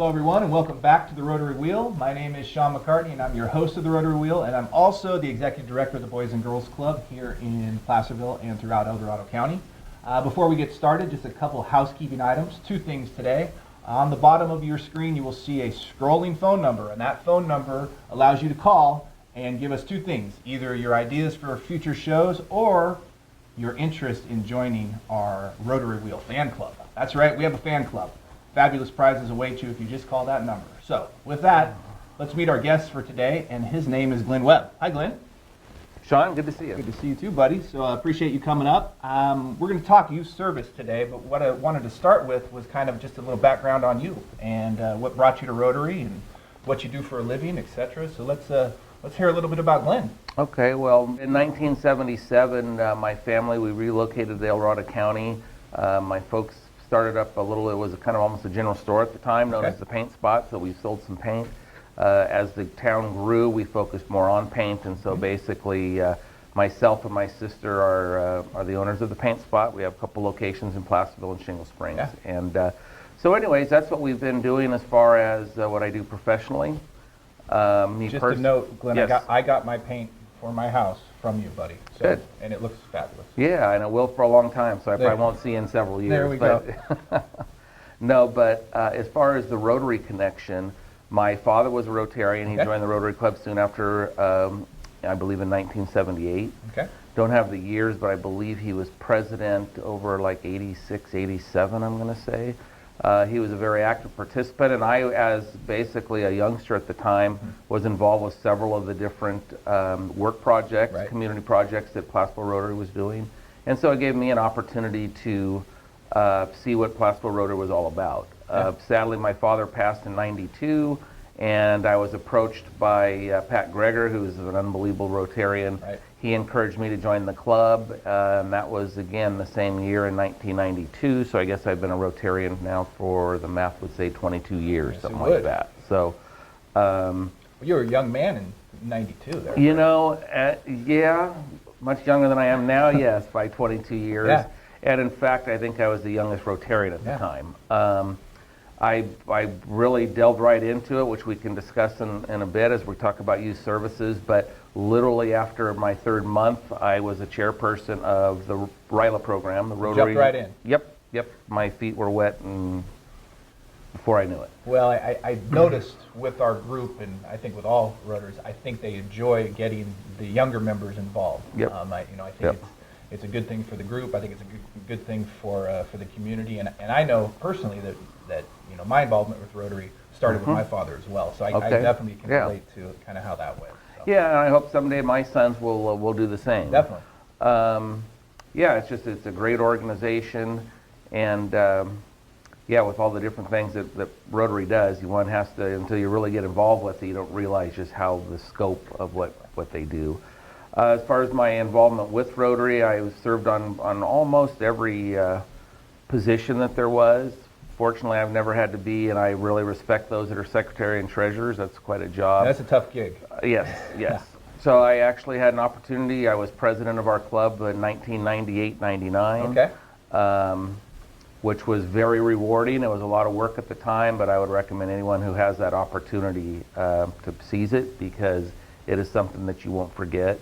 Hello everyone and welcome back to the Rotary Wheel. My name is Sean McCartney and I'm your host of the Rotary Wheel, and I'm also the Executive Director of the Boys and Girls Club here in Placerville and throughout El Dorado County. Before we get started, just a couple housekeeping items. Two things today. On the bottom of your screen you will see a scrolling phone number, and that phone number allows you to call and give us two things: either your ideas for future shows or your interest in joining our Rotary Wheel fan club. That's right, we have a fan club. Fabulous prizes await you if you just call that number. So with that, let's meet our guest for today, and his name is Glenn Webb. Hi, Glenn. Sean, good to see you. Good to see you too, buddy. So I appreciate you coming up. We're going to talk youth service today, but what I wanted to start with was kind of just a little background on you and what brought you to Rotary and what you do for a living, etc. So let's hear a little bit about Glenn. Okay, well, in 1977, my family, we relocated to El Dorado County. My folks started up it was kind of almost a general store at the time, known as the Paint Spot, so we sold some paint. As the town grew, we focused more on paint, and so basically myself and my sister are the owners of the Paint Spot. We have a couple locations in Placerville and Shingle Springs. Yeah. And so anyways, that's what we've been doing as far as what I do professionally. Just a note, Glenn, yes. I got my paint for my house from you, buddy. So, good. And it looks fabulous. Yeah, and it will for a long time, so I probably won't see you in several years. There we go. No, but as far as the Rotary connection, my father was a Rotarian. He joined the Rotary Club soon after, I believe in 1978. Okay. Don't have the years, but I believe he was president over like 86, 87, I'm going to say. He was a very active participant, and I, as basically a youngster at the time, was involved with several of the different work projects, community projects that Placerville Rotary was doing. And so it gave me an opportunity to see what Placerville Rotary was all about. Sadly, my father passed in '92, and I was approached by Pat Greger, who's an unbelievable Rotarian. Right. He encouraged me to join the club, and that was, again, the same year in 1992, so I guess I've been a Rotarian now for, the math would say, 22 years, yes, something like that. So, well, you were a young man in '92 there. You know, yeah, much younger than I am now, yes, by 22 years. Yeah. And in fact, I think I was the youngest Rotarian at the time. I really delved right into it, which we can discuss in a bit as we talk about youth services, but literally after my third month, I was a chairperson of the RILA program, the Rotary. Jumped right in. Yep. My feet were wet and before I knew it. Well, I noticed with our group, and I think with all Rotaries, I think they enjoy getting the younger members involved. Yep. I think it's a good thing for the group. I think it's a good thing for the community, and I know personally that my involvement with Rotary started with my father as well. So I definitely can relate to kind of how that went. So. Yeah, and I hope someday my sons will do the same. Definitely. Yeah, it's a great organization, and with all the different things that Rotary does, one has to, until you really get involved with it, you don't realize just how the scope of what they do. As far as my involvement with Rotary, I served on almost every position that there was. Fortunately, I've never had to be, and I really respect those that are secretary and treasurers. That's quite a job. That's a tough gig. Yes. So I actually had an opportunity. I was president of our club in 1998-99. Okay. Which was very rewarding. It was a lot of work at the time, but I would recommend anyone who has that opportunity to seize it, because it is something that you won't forget.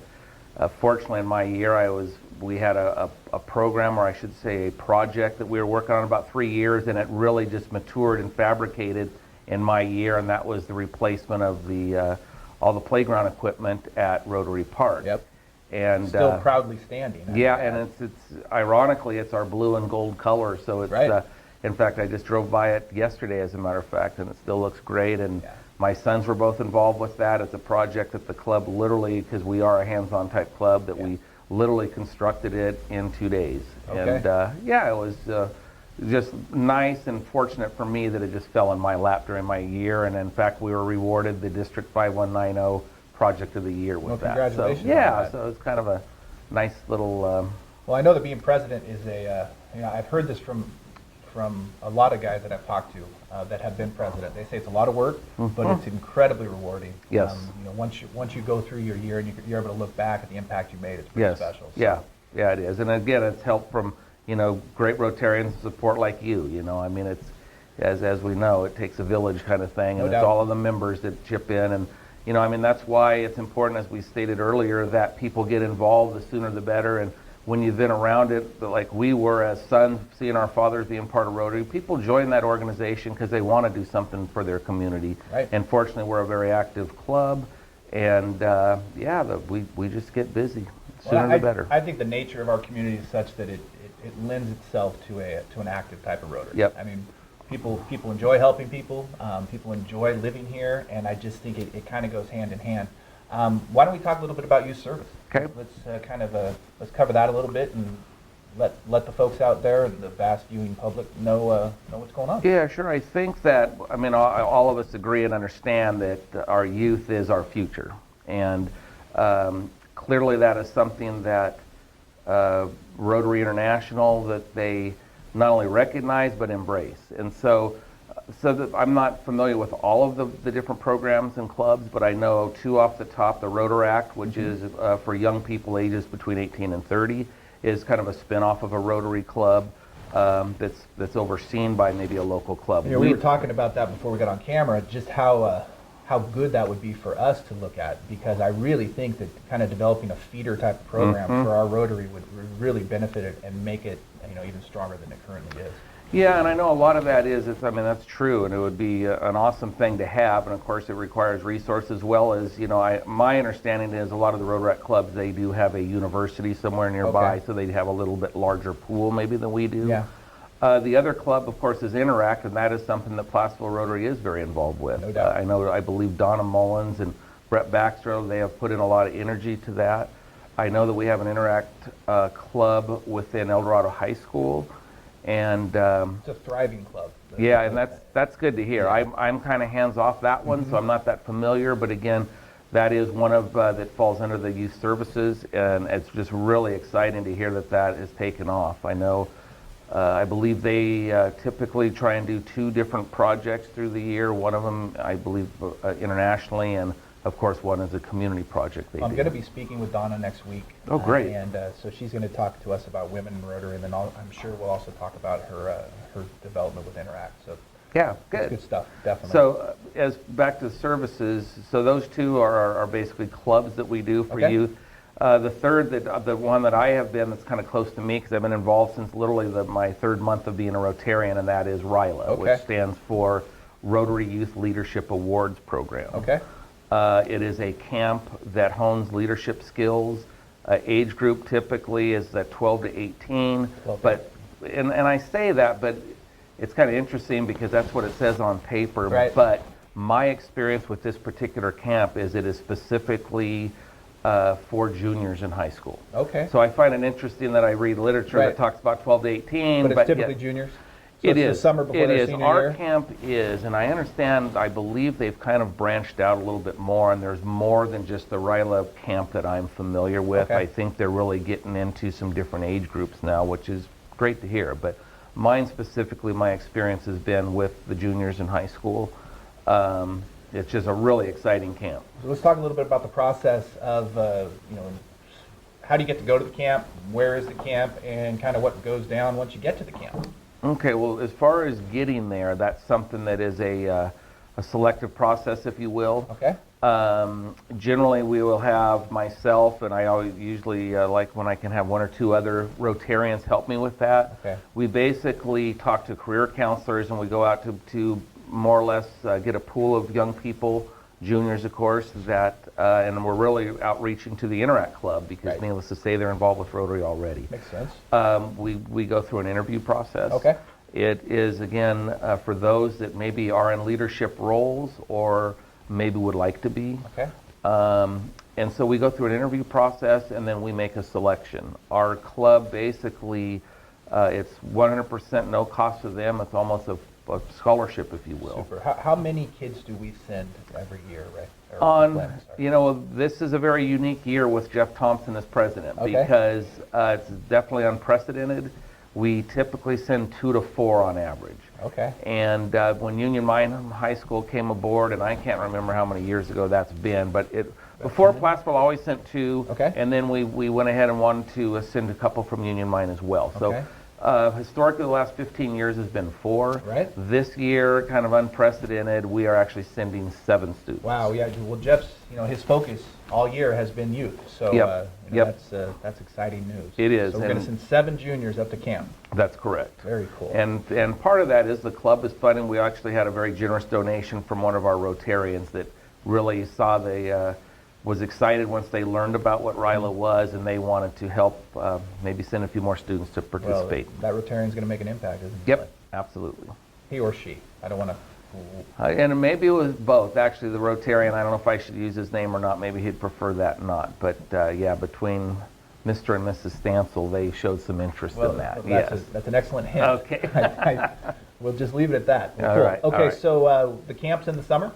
Fortunately, in my year, we had a program, or I should say a project that we were working on about 3 years, and it really just matured and fabricated in my year, and that was the replacement of all the playground equipment at Rotary Park. Yep. And still proudly standing. And it's ironically, it's our blue and gold color, so it's in fact, I just drove by it yesterday, as a matter of fact, and it still looks great. And my sons were both involved with that. It's a project that the club literally, because we are a hands-on type club, that we literally constructed it in 2 days. Okay. And it was just nice and fortunate for me that it just fell in my lap during my year. And in fact, we were rewarded the District 5190 Project of the Year with that. Congratulations. So, so it's kind of a nice little. Well, I know that being president is I've heard this from a lot of guys that I've talked to that have been president. They say it's a lot of work, but it's incredibly rewarding. Yes. Once you go through your year and you're able to look back at the impact you made, it's pretty special. So. Yeah, it is. And again, it's help from great Rotarians support like you. I mean, as we know, it takes a village kind of thing, No and doubt. it's all of the members that chip in. And I mean, that's why it's important, as we stated earlier, that people get involved. The sooner the better. And when you've been around it, like we were as sons, seeing our fathers being part of Rotary, people join that organization because they want to do something for their community. Right. And fortunately, we're a very active club, and we just get busy. Sooner the better. I think the nature of our community is such that it lends itself to an active type of Rotary. Yep. I mean, people enjoy helping people. People enjoy living here, and I just think it kind of goes hand in hand. Why don't we talk a little bit about youth service? Okay. Let's cover that a little bit and let the folks out there and the vast viewing public know what's going on. Yeah, sure. I think that, I mean, all of us agree and understand that our youth is our future, and clearly that is something that Rotary International, that they not only recognize but embrace. And so that I'm not familiar with all of the different programs and clubs, but I know two off the top. The Rotaract, which is for young people ages between 18 and 30, is kind of a spin-off of a Rotary club that's overseen by maybe a local club. You know, we were talking about that before we got on camera, just how good that would be for us to look at, because I really think that kind of developing a feeder type of program for our Rotary would really benefit it and make it even stronger than it currently is. Yeah, and I know a lot of that I mean, that's true, and it would be an awesome thing to have, and of course it requires resources, as well as, my understanding is a lot of the Rotaract clubs, they do have a university somewhere nearby, Okay. so they have a little bit larger pool maybe than we do. Yeah. The other club, of course, is Interact, and that is something that Placerville Rotary is very involved with. No doubt. I believe Donna Mullins and Brett Baxter, they have put in a lot of energy to that. I know that we have an Interact club within El Dorado High School, and It's a thriving club. yeah, and that's good to hear. I'm kind of hands off that one, so I'm not that familiar. But again, that is one of that falls under the youth services, and it's just really exciting to hear that is taken off. I know, I believe they typically try and do 2 different projects through the year. One of them, I believe, internationally, and of course, one is a community project they do. I'm going to be speaking with Donna next week. Oh, great. So she's going to talk to us about women in Rotary, and then I'm sure we'll also talk about her development with Interact. So Yeah, it's good stuff, definitely. So as back to the services, so those 2 are basically clubs that we do for Okay. youth. The third, the one that I have been, that's kind of close to me because I've been involved since literally my 3rd month of being a Rotarian, and that is RILA, Okay. which stands for Rotary Youth Leadership Awards Program. Okay. It is a camp that hones leadership skills. Age group typically is at 12 to 18. 12 to But and I say that, but it's kind of interesting because that's what it says on paper. Right. But my experience with this particular camp is it is specifically for juniors in high school. Okay. So I find it interesting that I read literature Right. that talks about 12 to 18. But it's typically yet, juniors? So it it's is. the summer before It their is. senior Our year? camp is, and I understand, I believe they've kind of branched out a little bit more, and there's more than just the RILA camp that I'm familiar with. Okay. I think they're really getting into some different age groups now, which is great to hear. But mine specifically, my experience has been with the juniors in high school. It's just a really exciting camp. So let's talk a little bit about the process of, how do you get to go to the camp? Where is the camp? And kind of what goes down once you get to the camp? Okay, well, as far as getting there, that's something that is a selective process, if you will. Okay. Generally, we will have myself, and I always usually like when I can have 1 or 2 other Rotarians help me with that. Okay. We basically talk to career counselors, and we go out to more or less get a pool of young people, juniors, of course, and we're really outreaching to the Interact Club because, Right. needless to say, they're involved with Rotary already. Makes sense. We go through an interview process. Okay. It is, again, for those that maybe are in leadership roles or maybe would like to be. Okay. And so we go through an interview process, and then we make a selection. Our club basically, it's 100% no cost to them. It's almost a scholarship, if you will. Super. How many kids do we send every year, right? Or when, sorry. This is a very unique year with Jeff Thompson as president Okay. because it's definitely unprecedented. We typically send 2 to 4 on average. Okay. And when Union Mine High School came aboard, and I can't remember how many years ago that's been, but before Placerville always sent 2, Okay. and then we went ahead and wanted to send a couple from Union Mine as well. So Okay. Historically, the last 15 years has been 4. Right. This year, kind of unprecedented, we are actually sending 7 students. Wow, yeah. Well, Jeff's, his focus all year has been youth, so Yep. Yep. that's exciting news. It is. So we're going to send 7 juniors up to camp. That's correct. Very cool. And part of that is the club is funding. We actually had a very generous donation from one of our Rotarians that really saw was excited once they learned about what RILA was, and they wanted to help maybe send a few more students to participate. Well, that Rotarian's going to make an impact, isn't he? Yep, absolutely. He or she. I don't want to... And maybe it was both. Actually, the Rotarian, I don't know if I should use his name or not. Maybe he'd prefer that not. But yeah, between Mr. and Mrs. Stansel, they showed some interest in that. Well, that's an excellent hint. Okay. We'll just leave it at that. Well, All cool. right, Okay, all right. so the camp's in the summer?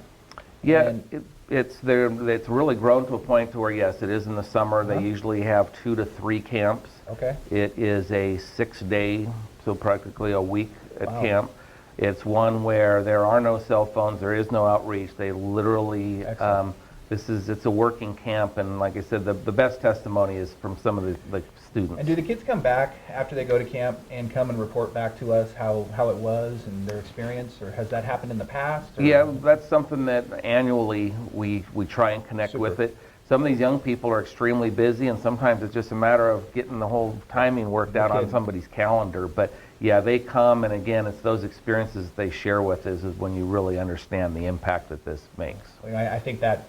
Yeah, And- it's really grown to a point to where, yes, it is in the summer. They usually have 2 to 3 camps. Okay. It is a 6-day, so practically a week at Wow. camp. It's one where there are no cell phones, there is no outreach. They literally, Excellent. it's a working camp, and like I said, the best testimony is from some of the students. And do the kids come back after they go to camp and come and report back to us how it was and their experience, or has that happened in the past? Or? Yeah, that's something that annually we try and connect Super. with it. Some of these young people are extremely busy, and sometimes it's just a matter of getting the whole timing worked out on somebody's calendar. But yeah, they come, and again, it's those experiences they share with us is when you really understand the impact that this makes. I think that,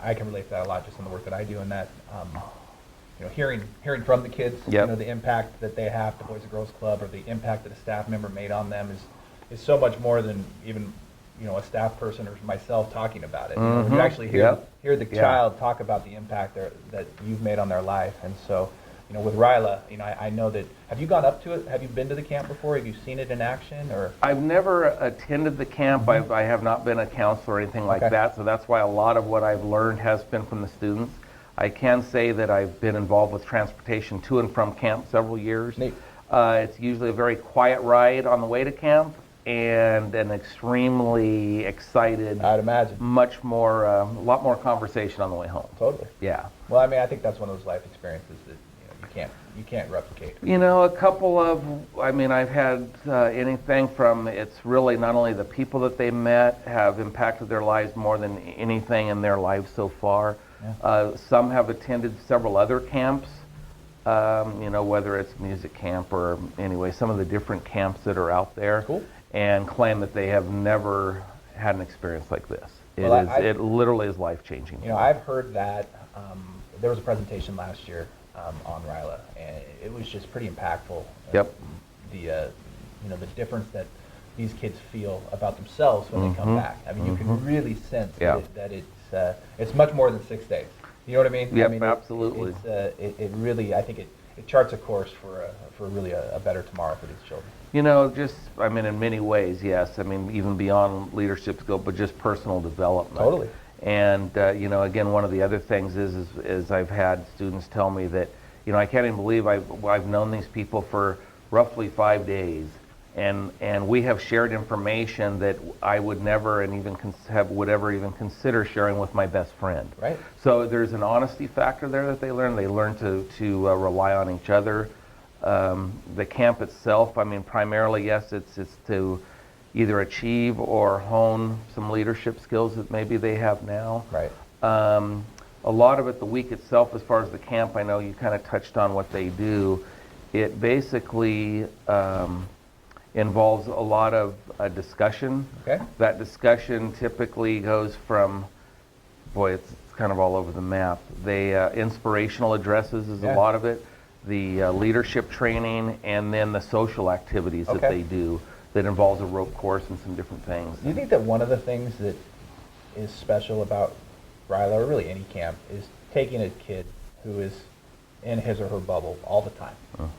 I can relate to that a lot just in the work that I do, and that, hearing from the kids, Yep. the impact that they have, the Boys and Girls Club, or the impact that a staff member made on them is so much more than even, a staff person or myself talking about it. When you actually hear the child talk about the impact that you've made on their life. And so, with RILA, I know that, have you gone up to it? Have you been to the camp before? Have you seen it in action? Or I've never attended the camp. I have not been a counselor or anything like that, so that's why a lot of what I've learned has been from the students. I can say that I've been involved with transportation to and from camp several years. Neat. It's usually a very quiet ride on the way to camp, and an extremely excited, I'd imagine. a lot more conversation on the way home. Totally. Yeah. Well, I think that's one of those life experiences that you can't replicate. A couple of, I've had anything from, it's really not only the people that they met have impacted their lives more than anything in their lives so far. Yeah. Some have attended several other camps, whether it's music camp or anyway, some of the different camps that are out there. Cool. And claim that they have never had an experience like this. It literally is life-changing. I've heard that there was a presentation last year on RILA, and it was just pretty impactful. Yep. The difference that these kids feel about themselves when they come back. You can really sense that it's much more than 6 days. You know what I mean? Yep, absolutely. It really, I think it charts a course for really a better tomorrow for these children. In many ways, yes. Even beyond leadership skill, but just personal development. Totally. And, again, one of the other things is I've had students tell me that, I can't even believe I've known these people for roughly 5 days, and we have shared information that I would never would ever even consider sharing with my best friend. Right. So there's an honesty factor there that they learn. They learn to rely on each other. The camp itself, primarily, yes, it's to either achieve or hone some leadership skills that maybe they have now. Right. A lot of it, the week itself, as far as the camp, I know you kind of touched on what they do. It basically involves a lot of discussion. Okay. That discussion typically goes from, it's kind of all over the map. Inspirational addresses is a lot of it. The leadership training, and then the social activities that they do that involves a rope course and some different things. Do you think that one of the things that is special about RILA, or really any camp, is taking a kid who is in his or her bubble all the time,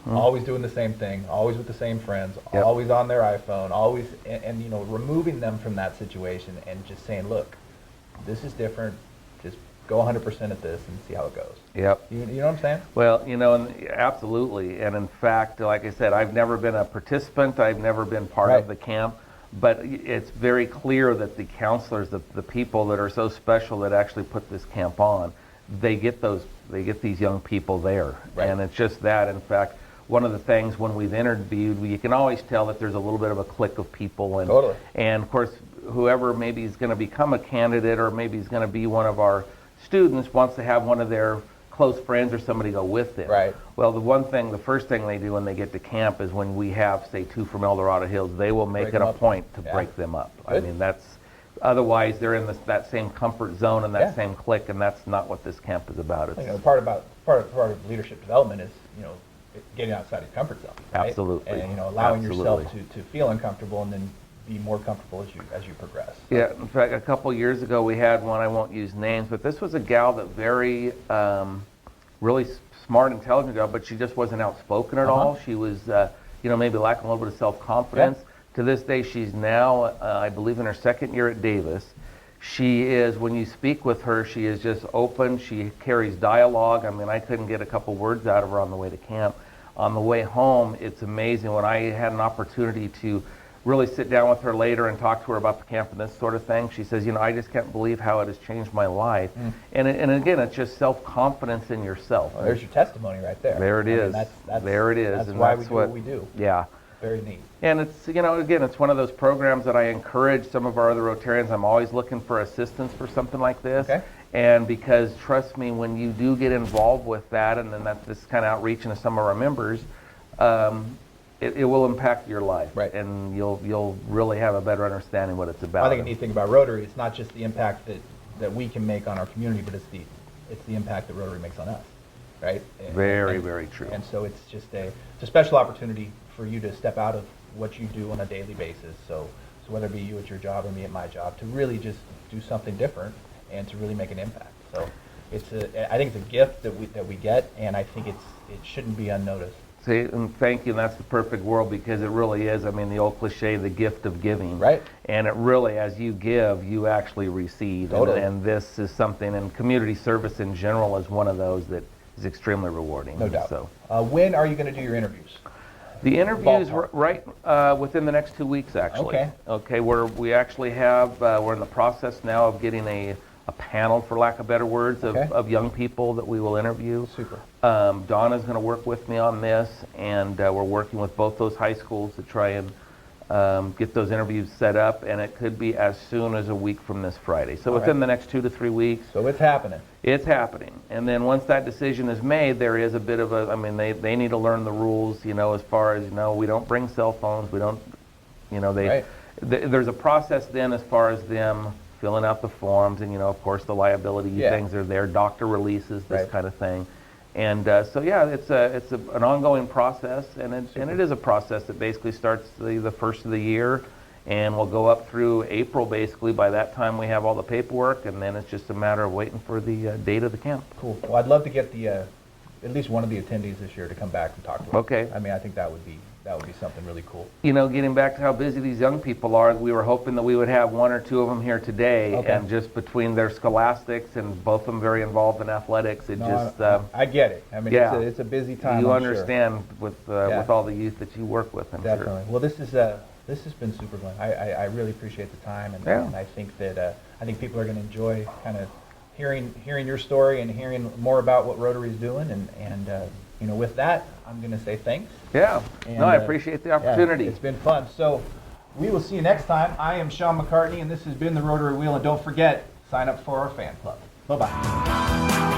always doing the same thing, always with the same friends, always on their iPhone, always, and removing them from that situation and just saying, look, this is different, just go 100% at this and see how it goes. Yep. You know what I'm saying? Well, absolutely. And in fact, like I said, I've never been a participant. I've never been part of the camp. But it's very clear that the counselors, the people that are so special that actually put this camp on, they get these young people there. Right. And it's just that. In fact, one of the things when we've interviewed, you can always tell that there's a little bit of a clique of people, and Totally. and of course, whoever maybe is going to become a candidate or maybe is going to be one of our students wants to have one of their close friends or somebody go with them. Right. Well, the first thing they do when they get to camp is when we have, say, 2 from El Dorado Hills, they will make Break it them a up. point to Yeah. break them up. Good. I mean, otherwise they're in that same comfort zone and that Yeah. same clique, and that's not what this camp is about. It's, You know, part of leadership development is, you know, getting outside your comfort zone. Right? Absolutely. And, you know, allowing yourself Absolutely. to feel uncomfortable and then be more comfortable as you progress. Yeah, in fact, a couple years ago we had one, I won't use names, but this was a gal that really smart, intelligent gal, but she just wasn't outspoken at all. She was, maybe lacking a little bit of self-confidence. Yeah. To this day, she's now, I believe, in her 2nd year at Davis. She is, when you speak with her, she is just open. She carries dialogue. I mean, I couldn't get a couple words out of her on the way to camp. On the way home, it's amazing. When I had an opportunity to really sit down with her later and talk to her about the camp and this sort of thing, she says, I just can't believe how it has changed my life. And again, it's just self-confidence in yourself. Well, there's your testimony right there. There it is. There it is. That's And why that's we do what we do. Yeah. Very neat. And it's, again, it's one of those programs that I encourage some of our other Rotarians. I'm always looking for assistance for something like this. Okay. And because, trust me, when you do get involved with that, and then this kind of outreach into some of our members, it will impact your life. Right. And you'll really have a better understanding what it's about. I think the neat thing about Rotary, it's not just the impact that we can make on our community, but it's the impact that Rotary makes on us, right? Very, very true. And so it's just it's a special opportunity for you to step out of what you do on a daily basis. So whether it be you at your job or me at my job, to really just do something different and to really make an impact. So I think it's a gift that we get, and I think it shouldn't be unnoticed. See, and thank you, and that's the perfect world, because it really is. I mean, the old cliche, the gift of giving. Right. And it really, as you give, you actually receive. Totally. And this is something, and community service in general is one of those that is extremely rewarding. No doubt. So, when are you going to do your interviews? the interviews Ballpark. right within the next 2 weeks, actually. Okay. Okay, we actually have, we're in the process now of getting a panel, for lack of better words, Okay. of young people that we will interview. Super. Donna's going to work with me on this, and we're working with both those high schools to try and get those interviews set up, and it could be as soon as a week from this Friday. So All within right. the next 2 to 3 weeks. So it's happening. It's happening. And then once that decision is made, there is a bit of a, I mean, they need to learn the rules, as far as, we don't bring cell phones, we don't, Right. there's a process then as far as them filling out the forms, and, of course, the liability Yeah. things are there, doctor releases, this Right. kind of thing. And so, yeah, it's an ongoing process, and it is a process that basically starts the first of the year, and will go up through April, basically. By that time, we have all the paperwork, and then it's just a matter of waiting for the date of the camp. Cool. Well, I'd love to get at least one of the attendees this year to come back and talk to us. Okay. I mean, I think that would be something really cool. Getting back to how busy these young people are, we were hoping that we would have 1 or 2 of them here today, Okay. and just between their scholastics and both of them very involved in athletics, it No, just I get it. I mean, yeah. it's a busy time. you I'm sure. understand with Yeah. all the youth that you work with. I'm Definitely. sure. Well, this has been super fun. I really appreciate the time, and, Yeah. and I think that people are going to enjoy kind of hearing your story and hearing more about what Rotary is doing. And with that, I'm going to say thanks. Yeah. And, No, I appreciate the opportunity. Yeah, it's been fun. So we will see you next time. I am Sean McCartney, and this has been the Rotary Wheel. And don't forget, sign up for our fan club. Bye-bye.